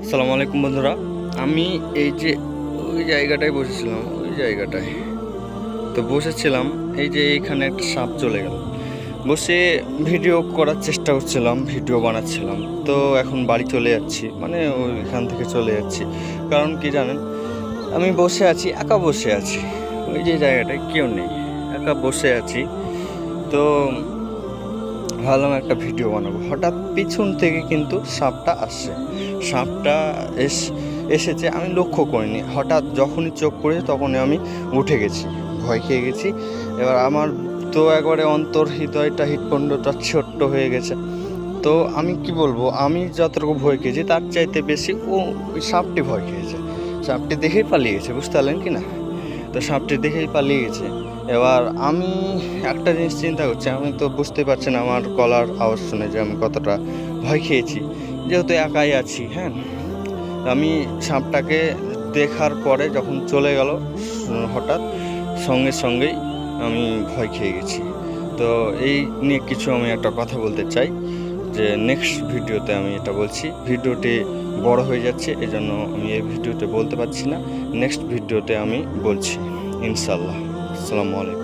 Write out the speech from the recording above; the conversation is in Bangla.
আসসালামু আলাইকুম বন্ধুরা। আমি এই যে ওই জায়গাটায় বসেছিলাম, বসেছিলাম এই যে এইখানে একটা সাপ চলে গেল। বসে ভিডিও করার চেষ্টা করছিলাম, ভিডিও বানাচ্ছিলাম। তো এখন বাড়ি চলে যাচ্ছি, মানে ওইখান থেকে চলে যাচ্ছি। কারণ কি জানেন, আমি বসে আছি, একা বসে আছি। ওই যে জায়গাটায় কেউ নেই, একা বসে আছি। তো ভাবলাম একটা ভিডিও বানাবো। হঠাৎ পিছন থেকে কিন্তু সাপটা আসছে। সাপটা এসেছে, আমি লক্ষ্য করিনি। হঠাৎ যখনই চোখ পড়েছে তখনই আমি উঠে গেছি, ভয় খেয়ে গেছি। এবার আমার তো একবারে অন্তর হৃদয়টা হৃৎপিণ্ডটা ছোট্ট হয়ে গেছে। তো আমি কি বলবো, আমি যতটুকু ভয় খেয়েছি তার চাইতে বেশি ওই সাপটি ভয় খেয়েছে। সাপটি দেখেই পালিয়ে গেছে, বুঝতে পারলেন কি না? তো সাপটি দেখেই পালিয়ে গেছে। এবার আমি একটা জিনিস চিন্তা করছি, আমি তো বুঝতে পারছি না আমার গলার আওয়াজ শুনে যে আমি কতটা ভয় খেয়েছি, যেহেতু একাই আছি। হ্যাঁ, আমি সাপটাকে দেখার পরে যখন চলে গেল হঠাৎ, সঙ্গেই আমি ভয় খেয়ে গেছি। তো এই নিয়ে কিছু আমি একটা কথা বলতে চাই, যে নেক্সট ভিডিওতে আমি এটা বলছি। ভিডিওটি বড় হয়ে যাচ্ছে, এই জন্য আমি এই ভিডিওতে বলতে পারছি না। নেক্সট ভিডিওতে আমি বলছি ইনশাল্লাহ। আসসালামু আলাইকুম।